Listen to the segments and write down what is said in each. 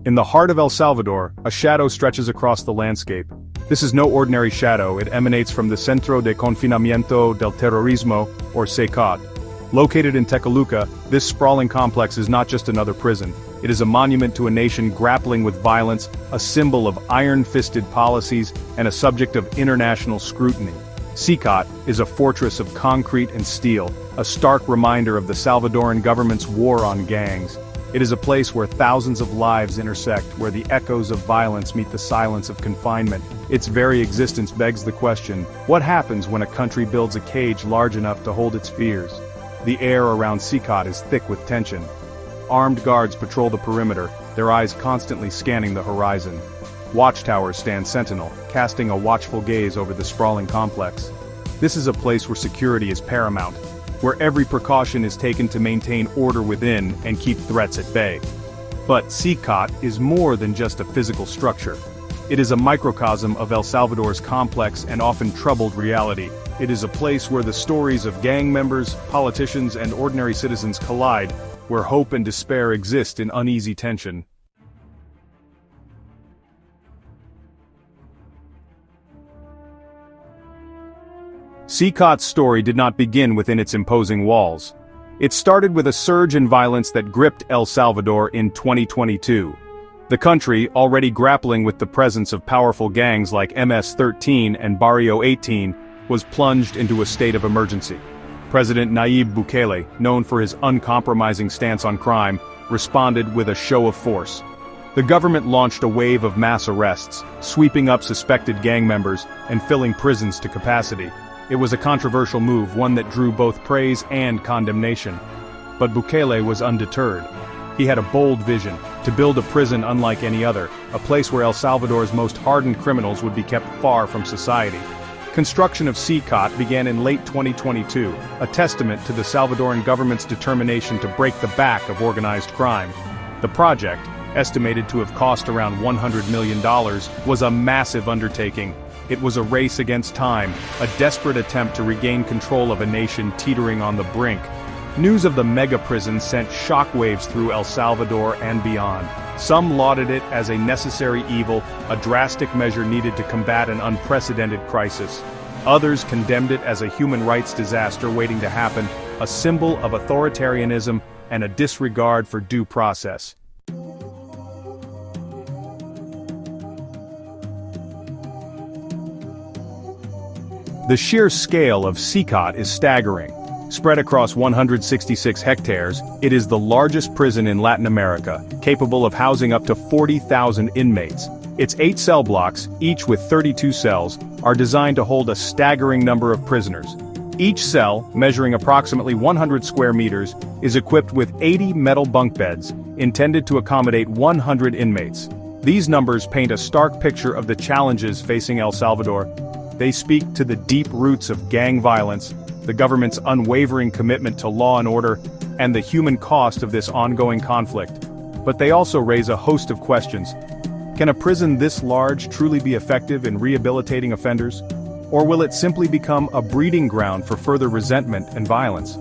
In the heart of El Salvador, a shadow stretches across the landscape. This is no ordinary shadow, it emanates from the Centro de Confinamiento del Terrorismo, or CECOT. Located in Tecoluca, this sprawling complex is not just another prison. It is a monument to a nation grappling with violence, a symbol of iron-fisted policies, and a subject of international scrutiny. CECOT is a fortress of concrete and steel, a stark reminder of the Salvadoran government's war on gangs. It is a place where thousands of lives intersect, where the echoes of violence meet the silence of confinement. Its very existence begs the question, what happens when a country builds a cage large enough to hold its fears? The air around CECOT is thick with tension. Armed guards patrol the perimeter, their eyes constantly scanning the horizon. Watchtowers stand sentinel, casting a watchful gaze over the sprawling complex. This is a place where security is paramount, where every precaution is taken to maintain order within and keep threats at bay. But CECOT is more than just a physical structure. It is a microcosm of El Salvador's complex and often troubled reality. It is a place where the stories of gang members, politicians, and ordinary citizens collide, where hope and despair exist in uneasy tension. CECOT's story did not begin within its imposing walls. It started with a surge in violence that gripped El Salvador in 2022. The country, already grappling with the presence of powerful gangs like MS-13 and Barrio 18, was plunged into a state of emergency. President Nayib Bukele, known for his uncompromising stance on crime, responded with a show of force. The government launched a wave of mass arrests, sweeping up suspected gang members and filling prisons to capacity. It was a controversial move, one that drew both praise and condemnation. But Bukele was undeterred. He had a bold vision, to build a prison unlike any other, a place where El Salvador's most hardened criminals would be kept far from society. Construction of CECOT began in late 2022, a testament to the Salvadoran government's determination to break the back of organized crime. The project, estimated to have cost around $100 million, was a massive undertaking. It was a race against time, a desperate attempt to regain control of a nation teetering on the brink. News of the mega-prison sent shockwaves through El Salvador and beyond. Some lauded it as a necessary evil, a drastic measure needed to combat an unprecedented crisis. Others condemned it as a human rights disaster waiting to happen, a symbol of authoritarianism and a disregard for due process. The sheer scale of CECOT is staggering. Spread across 166 hectares, it is the largest prison in Latin America, capable of housing up to 40,000 inmates. Its 8 cell blocks, each with 32 cells, are designed to hold a staggering number of prisoners. Each cell, measuring approximately 100 square meters, is equipped with 80 metal bunk beds, intended to accommodate 100 inmates. These numbers paint a stark picture of the challenges facing El Salvador. They speak to the deep roots of gang violence, the government's unwavering commitment to law and order, and the human cost of this ongoing conflict. But they also raise a host of questions. Can a prison this large truly be effective in rehabilitating offenders? Or will it simply become a breeding ground for further resentment and violence?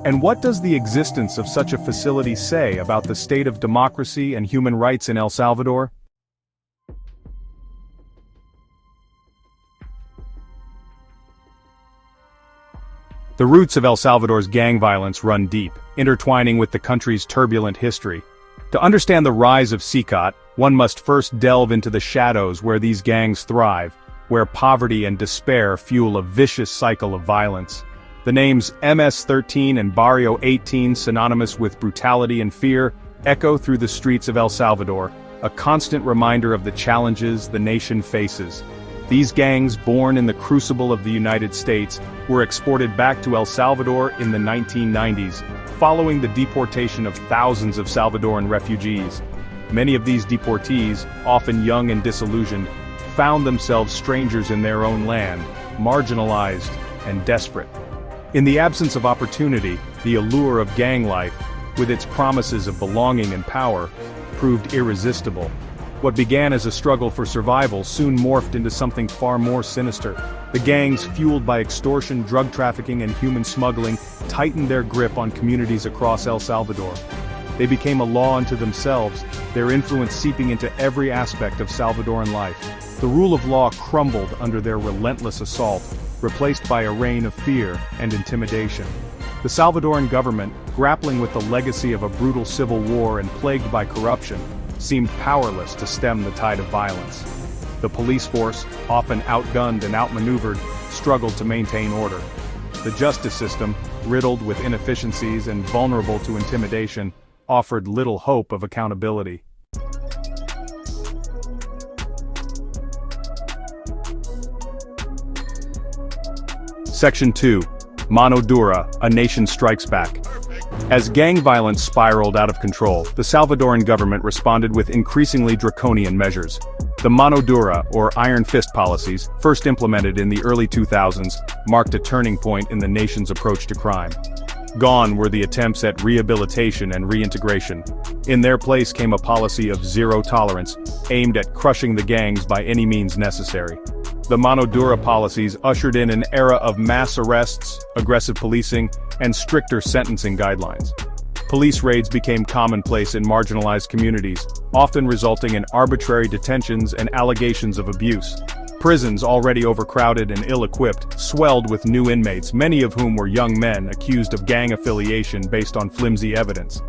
And what does the existence of such a facility say about the state of democracy and human rights in El Salvador? The roots of El Salvador's gang violence run deep, intertwining with the country's turbulent history. To understand the rise of CECOT, one must first delve into the shadows where these gangs thrive, where poverty and despair fuel a vicious cycle of violence. The names MS-13 and Barrio 18, synonymous with brutality and fear, echo through the streets of El Salvador, a constant reminder of the challenges the nation faces. These gangs, born in the crucible of the United States, were exported back to El Salvador in the 1990s, following the deportation of thousands of Salvadoran refugees. Many of these deportees, often young and disillusioned, found themselves strangers in their own land, marginalized and desperate. In the absence of opportunity, the allure of gang life, with its promises of belonging and power, proved irresistible. What began as a struggle for survival soon morphed into something far more sinister. The gangs, fueled by extortion, drug trafficking, and human smuggling, tightened their grip on communities across El Salvador. They became a law unto themselves, their influence seeping into every aspect of Salvadoran life. The rule of law crumbled under their relentless assault, replaced by a reign of fear and intimidation. The Salvadoran government, grappling with the legacy of a brutal civil war and plagued by corruption, seemed powerless to stem the tide of violence. The police force, often outgunned and outmaneuvered, struggled to maintain order. The justice system, riddled with inefficiencies and vulnerable to intimidation, offered little hope of accountability. Section 2. Mano dura, a nation strikes back. As gang violence spiraled out of control, the Salvadoran government responded with increasingly draconian measures. The mano dura, or iron fist policies, first implemented in the early 2000s, marked a turning point in the nation's approach to crime. Gone were the attempts at rehabilitation and reintegration. In their place came a policy of zero tolerance, aimed at crushing the gangs by any means necessary. The mano dura policies ushered in an era of mass arrests, aggressive policing, and stricter sentencing guidelines. Police raids became commonplace in marginalized communities, often resulting in arbitrary detentions and allegations of abuse. Prisons, already overcrowded and ill-equipped, swelled with new inmates, many of whom were young men accused of gang affiliation based on flimsy evidence.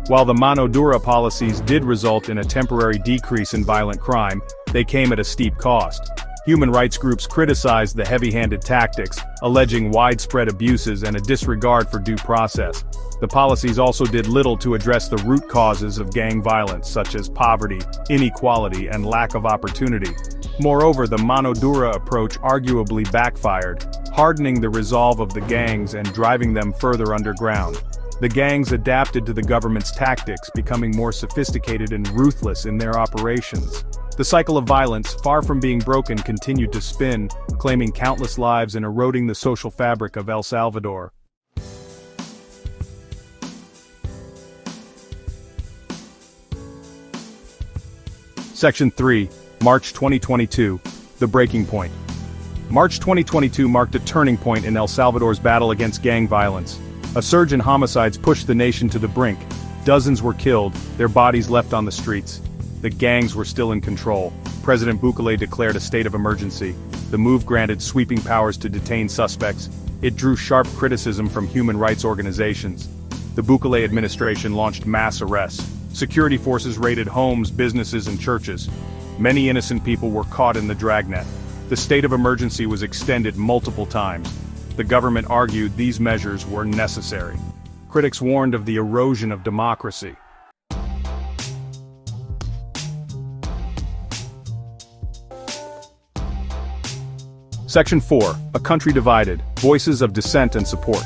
While the mano dura policies did result in a temporary decrease in violent crime, they came at a steep cost. Human rights groups criticized the heavy-handed tactics, alleging widespread abuses and a disregard for due process. The policies also did little to address the root causes of gang violence, such as poverty, inequality, and lack of opportunity. Moreover, the mano dura approach arguably backfired, hardening the resolve of the gangs and driving them further underground. The gangs adapted to the government's tactics, becoming more sophisticated and ruthless in their operations. The cycle of violence, far from being broken, continued to spin, claiming countless lives and eroding the social fabric of El Salvador. Section 3. March 2022. The breaking point. March 2022 marked a turning point in El Salvador's battle against gang violence. A surge in homicides pushed the nation to the brink. Dozens were killed, their bodies left on the streets. The gangs were still in control. President Bukele declared a state of emergency. The move granted sweeping powers to detain suspects. It drew sharp criticism from human rights organizations. The Bukele administration launched mass arrests. Security forces raided homes, businesses, and churches. Many innocent people were caught in the dragnet. The state of emergency was extended multiple times. The government argued these measures were necessary. Critics warned of the erosion of democracy. Section 4. A country divided. Voices of dissent and support.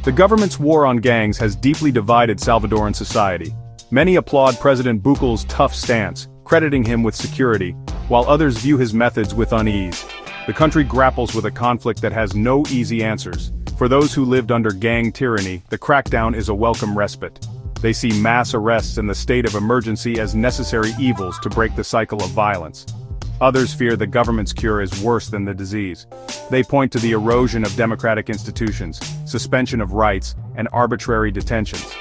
The government's war on gangs has deeply divided Salvadoran society. Many applaud President Bukele's tough stance, crediting him with security, while others view his methods with unease. The country grapples with a conflict that has no easy answers. For those who lived under gang tyranny, the crackdown is a welcome respite. They see mass arrests and the state of emergency as necessary evils to break the cycle of violence. Others fear the government's cure is worse than the disease. They point to the erosion of democratic institutions, suspension of rights, and arbitrary detentions.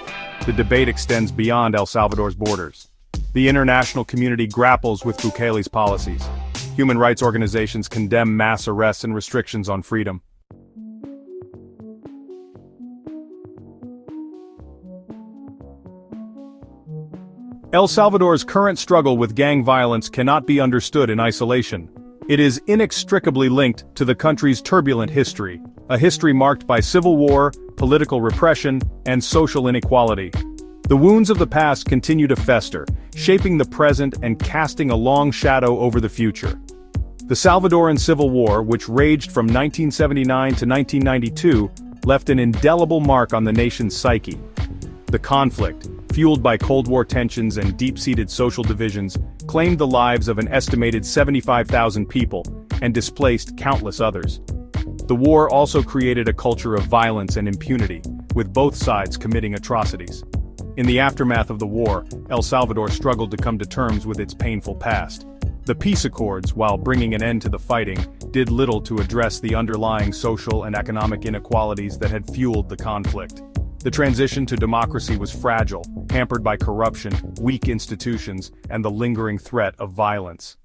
The debate extends beyond El Salvador's borders. The international community grapples with Bukele's policies. Human rights organizations condemn mass arrests and restrictions on freedom. El Salvador's current struggle with gang violence cannot be understood in isolation. It is inextricably linked to the country's turbulent history, a history marked by civil war, political repression, and social inequality. The wounds of the past continue to fester, shaping the present and casting a long shadow over the future. The Salvadoran Civil War, which raged from 1979 to 1992, left an indelible mark on the nation's psyche. The conflict, fueled by Cold War tensions and deep-seated social divisions, claimed the lives of an estimated 75,000 people and displaced countless others. The war also created a culture of violence and impunity, with both sides committing atrocities. In the aftermath of the war, El Salvador struggled to come to terms with its painful past. The peace accords, while bringing an end to the fighting, did little to address the underlying social and economic inequalities that had fueled the conflict. The transition to democracy was fragile, hampered by corruption, weak institutions, and the lingering threat of violence.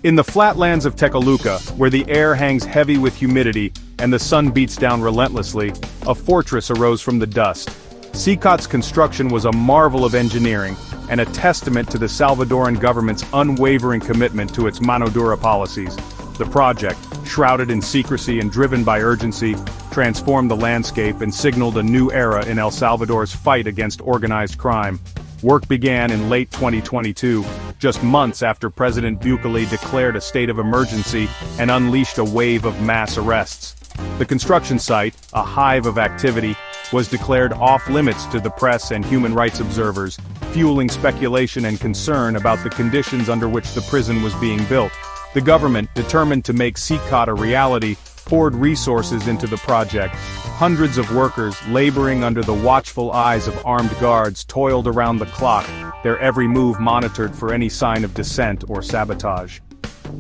In the flatlands of Tecoluca, where the air hangs heavy with humidity and the sun beats down relentlessly, a fortress arose from the dust. CECOT's construction was a marvel of engineering and a testament to the Salvadoran government's unwavering commitment to its mano dura policies. The project, shrouded in secrecy and driven by urgency, transformed the landscape and signaled a new era in El Salvador's fight against organized crime. Work began in late 2022, just months after President Bukele declared a state of emergency and unleashed a wave of mass arrests. The construction site, a hive of activity, was declared off-limits to the press and human rights observers, fueling speculation and concern about the conditions under which the prison was being built. The government, determined to make CECOT a reality, poured resources into the project. Hundreds of workers, laboring under the watchful eyes of armed guards, toiled around the clock, their every move monitored for any sign of dissent or sabotage.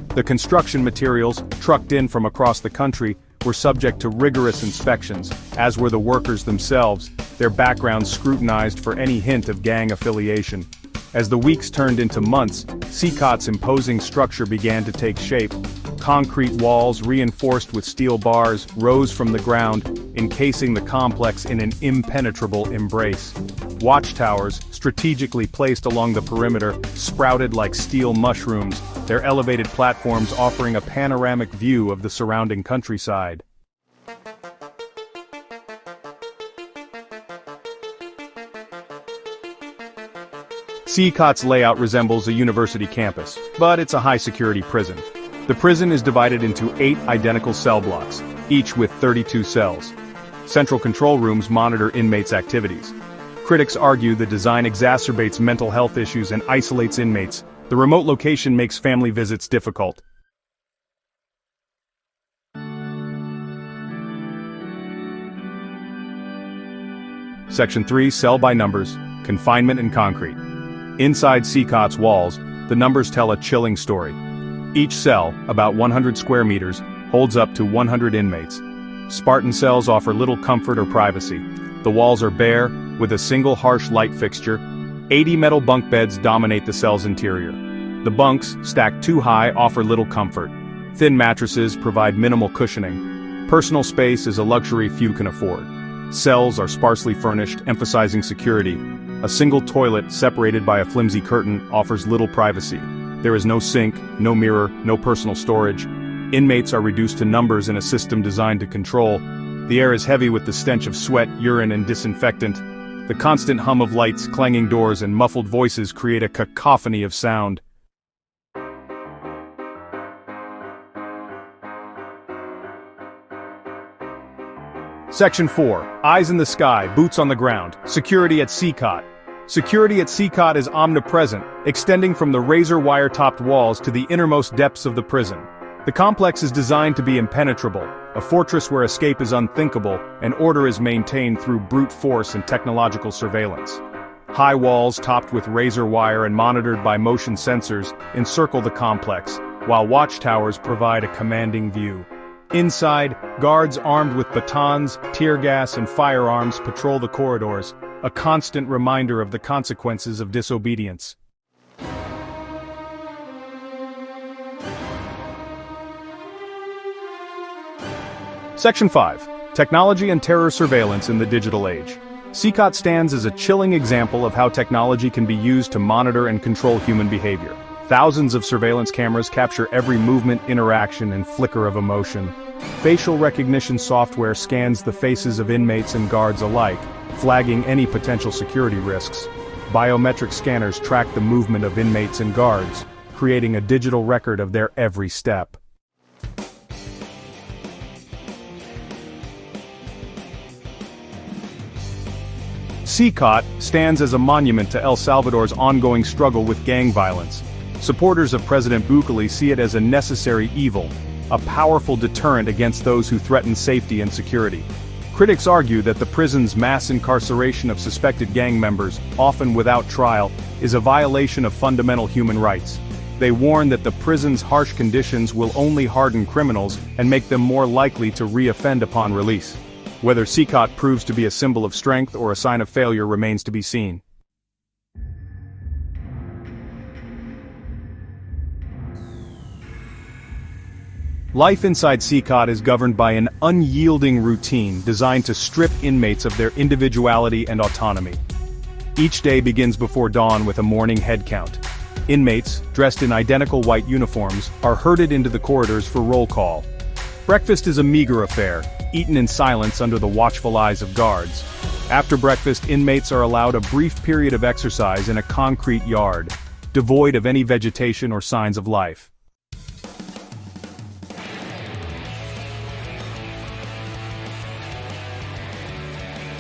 The construction materials, trucked in from across the country, were subject to rigorous inspections, as were the workers themselves, their backgrounds scrutinized for any hint of gang affiliation. As the weeks turned into months, CECOT's imposing structure began to take shape. Concrete walls, reinforced with steel bars, rose from the ground, encasing the complex in an impenetrable embrace. Watchtowers, strategically placed along the perimeter, sprouted like steel mushrooms, their elevated platforms offering a panoramic view of the surrounding countryside. CECOT's layout resembles a university campus, but it's a high-security prison. The prison is divided into 8 identical cell blocks, each with 32 cells. Central control rooms monitor inmates' activities. Critics argue the design exacerbates mental health issues and isolates inmates. The remote location makes family visits difficult. Section 3, Cell by Numbers, Confinement and Concrete. Inside CECOT's walls, the numbers tell a chilling story. Each cell, about 100 square meters, holds up to 100 inmates. Spartan cells offer little comfort or privacy. The walls are bare, with a single harsh light fixture. 80 metal bunk beds dominate the cell's interior. The bunks, stacked too high, offer little comfort. Thin mattresses provide minimal cushioning. Personal space is a luxury few can afford. Cells are sparsely furnished, emphasizing security. A single toilet, separated by a flimsy curtain, offers little privacy. There is no sink, no mirror, no personal storage. Inmates are reduced to numbers in a system designed to control. The air is heavy with the stench of sweat, urine, and disinfectant. The constant hum of lights, clanging doors, and muffled voices create a cacophony of sound. Section 4. Eyes in the sky, boots on the ground. Security at CECOT. Security at CECOT is omnipresent, extending from the razor-wire-topped walls to the innermost depths of the prison. The complex is designed to be impenetrable, a fortress where escape is unthinkable, and order is maintained through brute force and technological surveillance. High walls topped with razor wire and monitored by motion sensors encircle the complex, while watchtowers provide a commanding view. Inside, guards armed with batons, tear gas, and firearms patrol the corridors, a constant reminder of the consequences of disobedience. Section 5. Technology and Terror Surveillance in the Digital Age. CECOT stands as a chilling example of how technology can be used to monitor and control human behavior. Thousands of surveillance cameras capture every movement, interaction, and flicker of emotion. Facial recognition software scans the faces of inmates and guards alike, flagging any potential security risks. Biometric scanners track the movement of inmates and guards, creating a digital record of their every step. CECOT stands as a monument to El Salvador's ongoing struggle with gang violence. Supporters of President Bukele see it as a necessary evil, a powerful deterrent against those who threaten safety and security. Critics argue that the prison's mass incarceration of suspected gang members, often without trial, is a violation of fundamental human rights. They warn that the prison's harsh conditions will only harden criminals and make them more likely to re-offend upon release. Whether CECOT proves to be a symbol of strength or a sign of failure remains to be seen. Life inside CECOT is governed by an unyielding routine designed to strip inmates of their individuality and autonomy. Each day begins before dawn with a morning head count. Inmates, dressed in identical white uniforms, are herded into the corridors for roll call. Breakfast is a meager affair, eaten in silence under the watchful eyes of guards. After breakfast, inmates are allowed a brief period of exercise in a concrete yard, devoid of any vegetation or signs of life.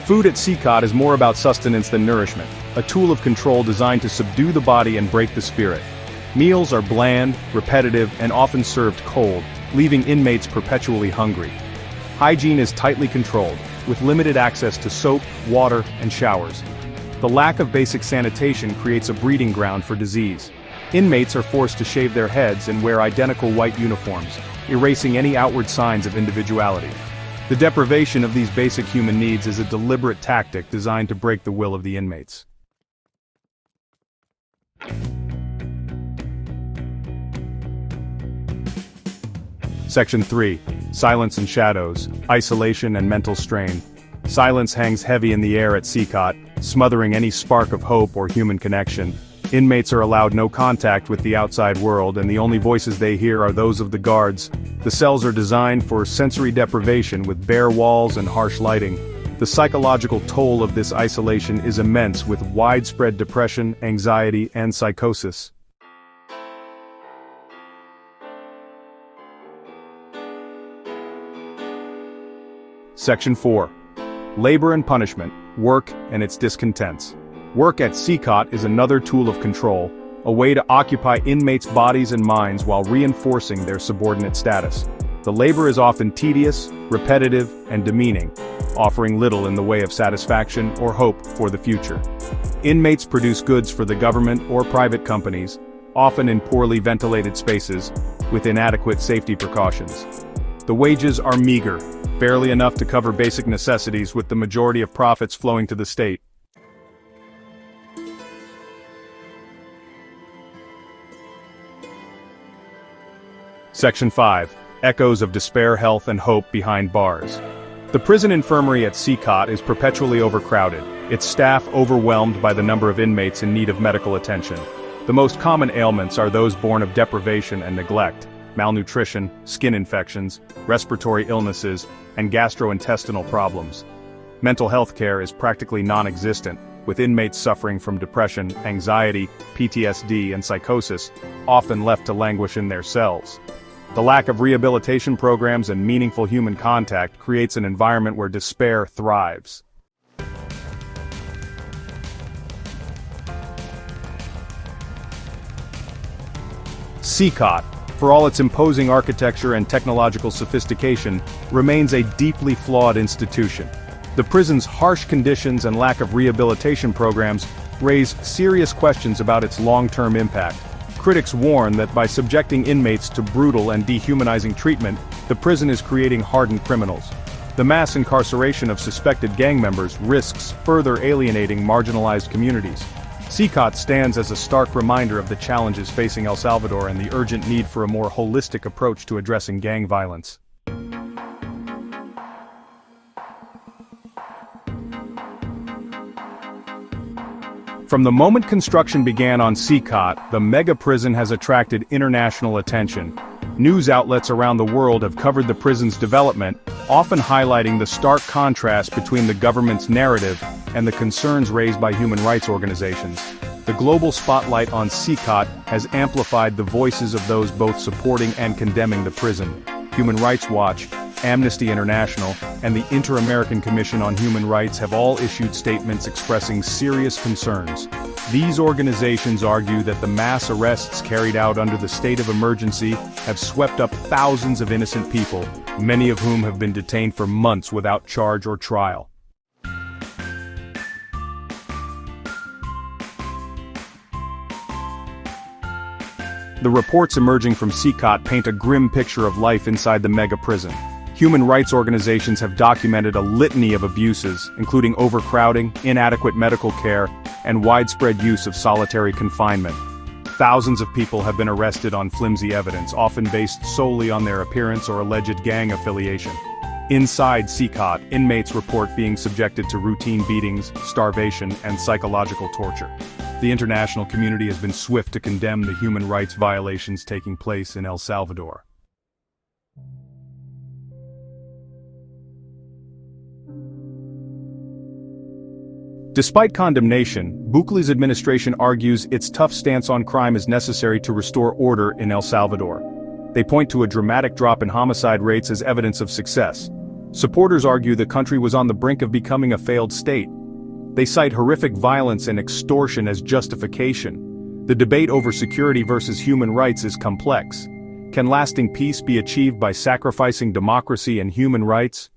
Food at CECOT is more about sustenance than nourishment, a tool of control designed to subdue the body and break the spirit. Meals are bland, repetitive, and often served cold, leaving inmates perpetually hungry. Hygiene is tightly controlled, with limited access to soap, water, and showers. The lack of basic sanitation creates a breeding ground for disease. Inmates are forced to shave their heads and wear identical white uniforms, erasing any outward signs of individuality. The deprivation of these basic human needs is a deliberate tactic designed to break the will of the inmates. Section 3. Silence and Shadows, Isolation and Mental Strain. Silence hangs heavy in the air at CECOT, smothering any spark of hope or human connection. Inmates are allowed no contact with the outside world, and the only voices they hear are those of the guards. The cells are designed for sensory deprivation with bare walls and harsh lighting. The psychological toll of this isolation is immense, with widespread depression, anxiety, and psychosis. Section 4. Labor and Punishment, Work and Its Discontents. Work at CECOT is another tool of control, a way to occupy inmates' bodies and minds while reinforcing their subordinate status. The labor is often tedious, repetitive, and demeaning, offering little in the way of satisfaction or hope for the future. Inmates produce goods for the government or private companies, often in poorly ventilated spaces, with inadequate safety precautions. The wages are meager, barely enough to cover basic necessities, with the majority of profits flowing to the state. Section 5. Echoes of Despair, Health, and Hope Behind Bars. The prison infirmary at CECOT is perpetually overcrowded, its staff overwhelmed by the number of inmates in need of medical attention. The most common ailments are those born of deprivation and neglect: malnutrition, skin infections, respiratory illnesses, and gastrointestinal problems. Mental health care is practically non-existent, with inmates suffering from depression, anxiety, PTSD, and psychosis, often left to languish in their cells. The lack of rehabilitation programs and meaningful human contact creates an environment where despair thrives. CECOT, for all its imposing architecture and technological sophistication, remains a deeply flawed institution. The prison's harsh conditions and lack of rehabilitation programs raise serious questions about its long-term impact. Critics warn that by subjecting inmates to brutal and dehumanizing treatment, the prison is creating hardened criminals. The mass incarceration of suspected gang members risks further alienating marginalized communities. CECOT stands as a stark reminder of the challenges facing El Salvador and the urgent need for a more holistic approach to addressing gang violence. From the moment construction began on CECOT, the mega prison has attracted international attention. News outlets around the world have covered the prison's development, often highlighting the stark contrast between the government's narrative and the concerns raised by human rights organizations. The global spotlight on CECOT has amplified the voices of those both supporting and condemning the prison. Human Rights Watch, Amnesty International, and the Inter-American Commission on Human Rights have all issued statements expressing serious concerns. These organizations argue that the mass arrests carried out under the state of emergency have swept up thousands of innocent people, many of whom have been detained for months without charge or trial. The reports emerging from CECOT paint a grim picture of life inside the mega prison. Human rights organizations have documented a litany of abuses, including overcrowding, inadequate medical care, and widespread use of solitary confinement. Thousands of people have been arrested on flimsy evidence, often based solely on their appearance or alleged gang affiliation. Inside CECOT, inmates report being subjected to routine beatings, starvation, and psychological torture. The international community has been swift to condemn the human rights violations taking place in El Salvador. Despite condemnation, Bukele's administration argues its tough stance on crime is necessary to restore order in El Salvador. They point to a dramatic drop in homicide rates as evidence of success. Supporters argue the country was on the brink of becoming a failed state. They cite horrific violence and extortion as justification. The debate over security versus human rights is complex. Can lasting peace be achieved by sacrificing democracy and human rights?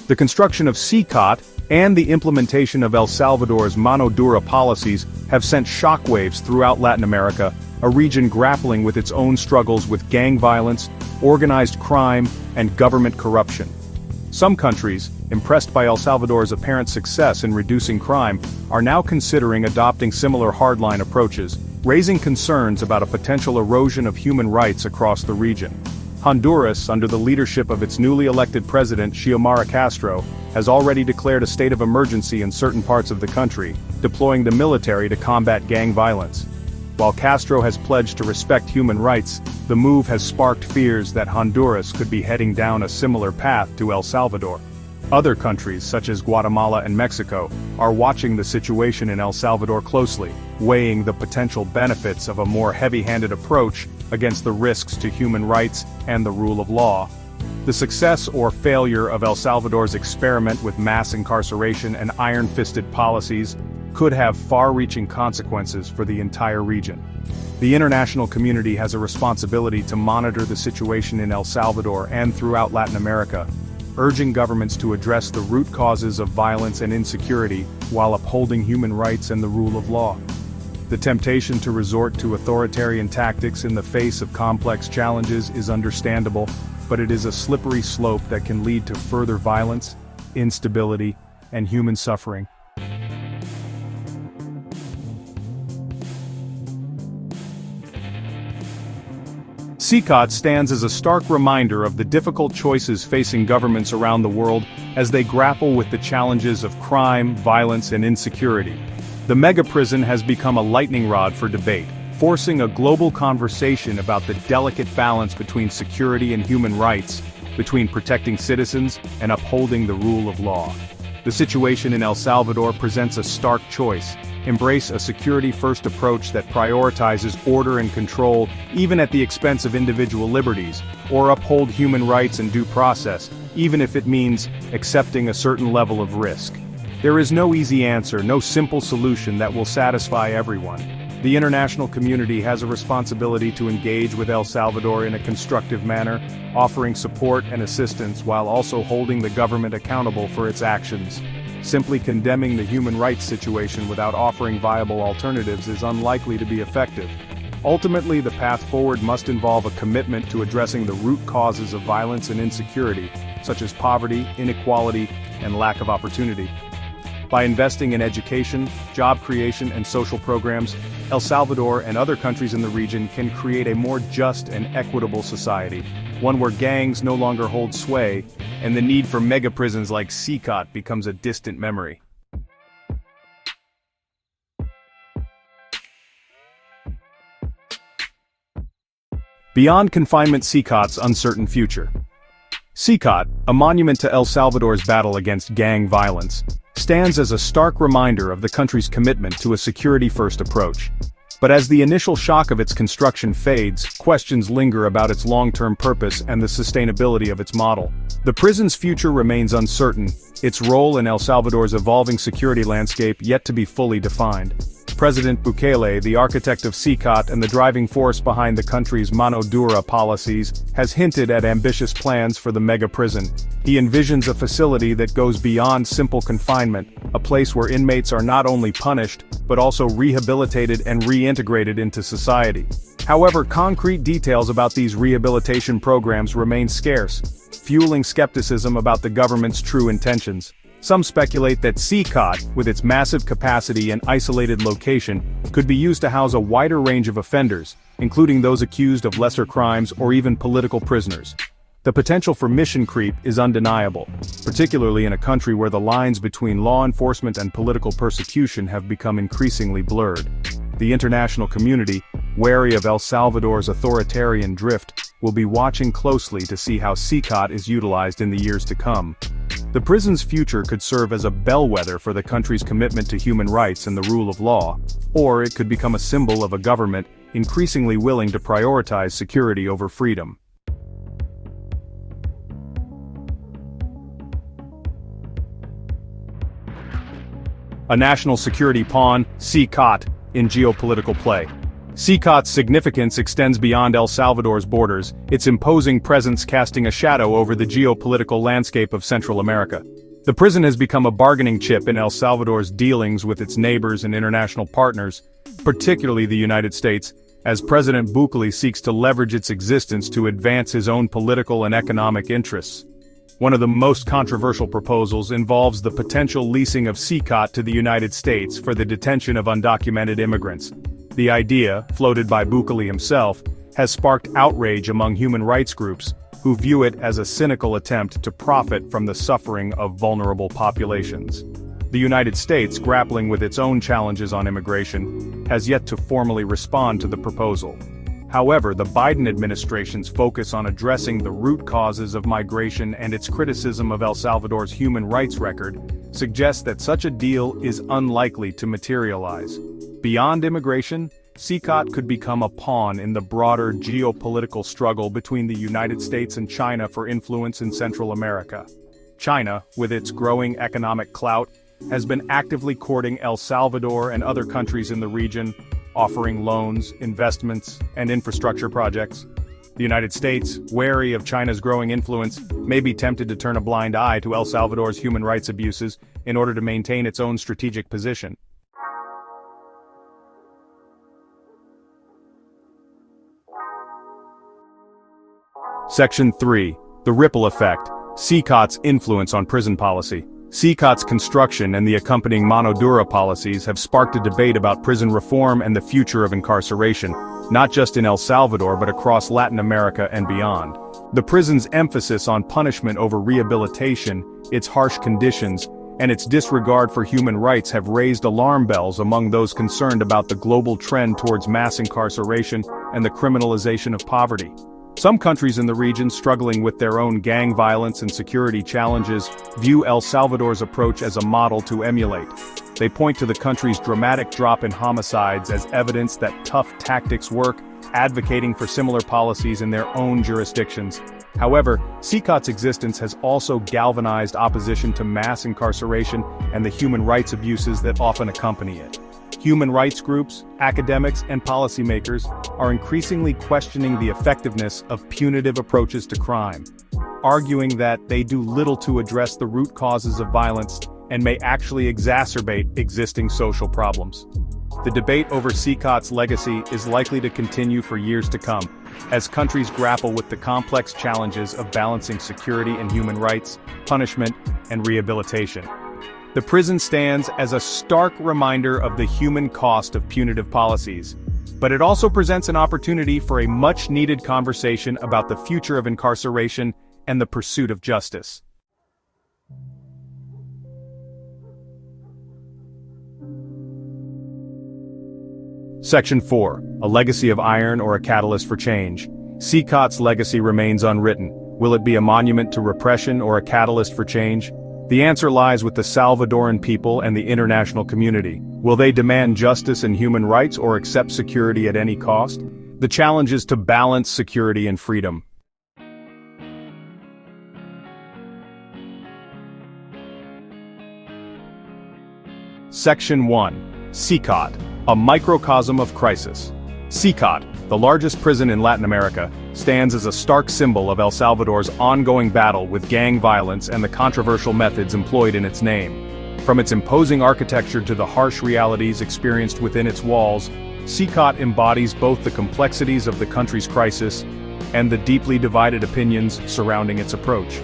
The construction of CECOT and the implementation of El Salvador's mano dura policies have sent shockwaves throughout Latin America, a region grappling with its own struggles with gang violence, organized crime, and government corruption. Some countries, impressed by El Salvador's apparent success in reducing crime, are now considering adopting similar hardline approaches, raising concerns about a potential erosion of human rights across the region. Honduras, under the leadership of its newly elected president Xiomara Castro, has already declared a state of emergency in certain parts of the country, deploying the military to combat gang violence. While Castro has pledged to respect human rights, the move has sparked fears that Honduras could be heading down a similar path to El Salvador. Other countries, such as Guatemala and Mexico, are watching the situation in El Salvador closely, weighing the potential benefits of a more heavy-handed approach against the risks to human rights and the rule of law. The success or failure of El Salvador's experiment with mass incarceration and iron-fisted policies could have far-reaching consequences for the entire region. The international community has a responsibility to monitor the situation in El Salvador and throughout Latin America, urging governments to address the root causes of violence and insecurity while upholding human rights and the rule of law. The temptation to resort to authoritarian tactics in the face of complex challenges is understandable, but it is a slippery slope that can lead to further violence, instability, and human suffering. CECOT stands as a stark reminder of the difficult choices facing governments around the world as they grapple with the challenges of crime, violence, and insecurity. The mega-prison has become a lightning rod for debate, forcing a global conversation about the delicate balance between security and human rights, between protecting citizens and upholding the rule of law. The situation in El Salvador presents a stark choice: embrace a security-first approach that prioritizes order and control even at the expense of individual liberties, or uphold human rights and due process, even if it means accepting a certain level of risk. There is no easy answer, no simple solution that will satisfy everyone. The international community has a responsibility to engage with El Salvador in a constructive manner, offering support and assistance while also holding the government accountable for its actions. Simply condemning the human rights situation without offering viable alternatives is unlikely to be effective. Ultimately, the path forward must involve a commitment to addressing the root causes of violence and insecurity, such as poverty, inequality, and lack of opportunity. By investing in education, job creation, and social programs, El Salvador and other countries in the region can create a more just and equitable society, one where gangs no longer hold sway, and the need for mega-prisons like CECOT becomes a distant memory. Beyond confinement, CECOT's uncertain future. CECOT, a monument to El Salvador's battle against gang violence, stands as a stark reminder of the country's commitment to a security-first approach. But as the initial shock of its construction fades, questions linger about its long-term purpose and the sustainability of its model. The prison's future remains uncertain, its role in El Salvador's evolving security landscape yet to be fully defined. President Bukele, the architect of CECOT and the driving force behind the country's mano dura policies, has hinted at ambitious plans for the mega prison. He envisions a facility that goes beyond simple confinement, a place where inmates are not only punished, but also rehabilitated and reintegrated into society. However, concrete details about these rehabilitation programs remain scarce, fueling skepticism about the government's true intentions. Some speculate that CECOT, with its massive capacity and isolated location, could be used to house a wider range of offenders, including those accused of lesser crimes or even political prisoners. The potential for mission creep is undeniable, particularly in a country where the lines between law enforcement and political persecution have become increasingly blurred. The international community, wary of El Salvador's authoritarian drift, will be watching closely to see how CECOT is utilized in the years to come. The prison's future could serve as a bellwether for the country's commitment to human rights and the rule of law, or it could become a symbol of a government increasingly willing to prioritize security over freedom. A national security pawn, CECOT, in geopolitical play. CECOT's significance extends beyond El Salvador's borders, its imposing presence casting a shadow over the geopolitical landscape of Central America. The prison has become a bargaining chip in El Salvador's dealings with its neighbors and international partners, particularly the United States, as President Bukele seeks to leverage its existence to advance his own political and economic interests. One of the most controversial proposals involves the potential leasing of CECOT to the United States for the detention of undocumented immigrants. The idea, floated by Bukele himself, has sparked outrage among human rights groups, who view it as a cynical attempt to profit from the suffering of vulnerable populations. The United States, grappling with its own challenges on immigration, has yet to formally respond to the proposal. However, the Biden administration's focus on addressing the root causes of migration and its criticism of El Salvador's human rights record suggests that such a deal is unlikely to materialize. Beyond immigration, CECOT could become a pawn in the broader geopolitical struggle between the United States and China for influence in Central America. China, with its growing economic clout, has been actively courting El Salvador and other countries in the region, offering loans, investments, and infrastructure projects. The United States, wary of China's growing influence, may be tempted to turn a blind eye to El Salvador's human rights abuses in order to maintain its own strategic position. Section 3. The Ripple Effect. CECOT's influence on prison policy. CECOT's construction and the accompanying mano dura policies have sparked a debate about prison reform and the future of incarceration, not just in El Salvador but across Latin America and beyond. The prison's emphasis on punishment over rehabilitation, its harsh conditions, and its disregard for human rights have raised alarm bells among those concerned about the global trend towards mass incarceration and the criminalization of poverty. Some countries in the region struggling with their own gang violence and security challenges view El Salvador's approach as a model to emulate. They point to the country's dramatic drop in homicides as evidence that tough tactics work, advocating for similar policies in their own jurisdictions. However, CECOT's existence has also galvanized opposition to mass incarceration and the human rights abuses that often accompany it. Human rights groups, academics, and policymakers are increasingly questioning the effectiveness of punitive approaches to crime, arguing that they do little to address the root causes of violence and may actually exacerbate existing social problems. The debate over CECOT's legacy is likely to continue for years to come, as countries grapple with the complex challenges of balancing security and human rights, punishment, and rehabilitation. The prison stands as a stark reminder of the human cost of punitive policies, but it also presents an opportunity for a much-needed conversation about the future of incarceration and the pursuit of justice. Section 4. A legacy of iron or a catalyst for change. CECOT's legacy remains unwritten. Will it be a monument to repression or a catalyst for change? The answer lies with the Salvadoran people and the international community. Will they demand justice and human rights or accept security at any cost? The challenge is to balance security and freedom. Section 1. CECOT. A microcosm of crisis. CECOT, the largest prison in Latin America, stands as a stark symbol of El Salvador's ongoing battle with gang violence and the controversial methods employed in its name. From its imposing architecture to the harsh realities experienced within its walls, CECOT embodies both the complexities of the country's crisis and the deeply divided opinions surrounding its approach.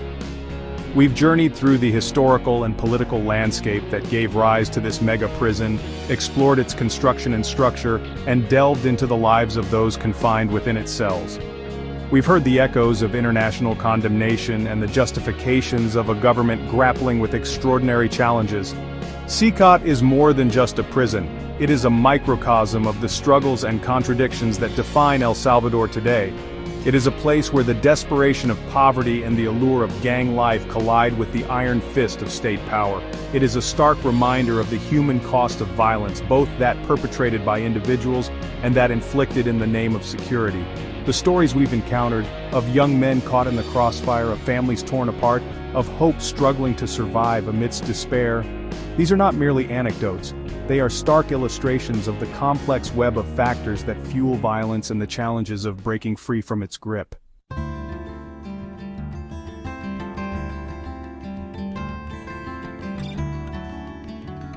We've journeyed through the historical and political landscape that gave rise to this mega-prison, explored its construction and structure, and delved into the lives of those confined within its cells. We've heard the echoes of international condemnation and the justifications of a government grappling with extraordinary challenges. CECOT is more than just a prison. It is a microcosm of the struggles and contradictions that define El Salvador today. It is a place where the desperation of poverty and the allure of gang life collide with the iron fist of state power. It is a stark reminder of the human cost of violence, both that perpetrated by individuals and that inflicted in the name of security. The stories we've encountered, of young men caught in the crossfire, of families torn apart, of hope struggling to survive amidst despair, these are not merely anecdotes. They are stark illustrations of the complex web of factors that fuel violence and the challenges of breaking free from its grip.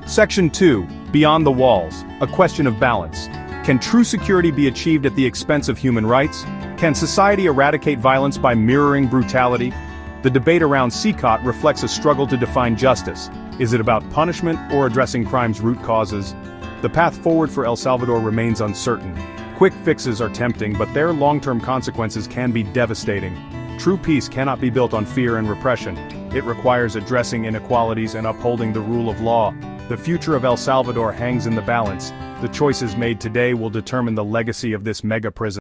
Section 2. Beyond the Walls. A question of balance. Can true security be achieved at the expense of human rights? Can society eradicate violence by mirroring brutality? The debate around CECOT reflects a struggle to define justice. Is it about punishment or addressing crime's root causes? The path forward for El Salvador remains uncertain. Quick fixes are tempting, but their long-term consequences can be devastating. True peace cannot be built on fear and repression. It requires addressing inequalities and upholding the rule of law. The future of El Salvador hangs in the balance. The choices made today will determine the legacy of this mega-prison.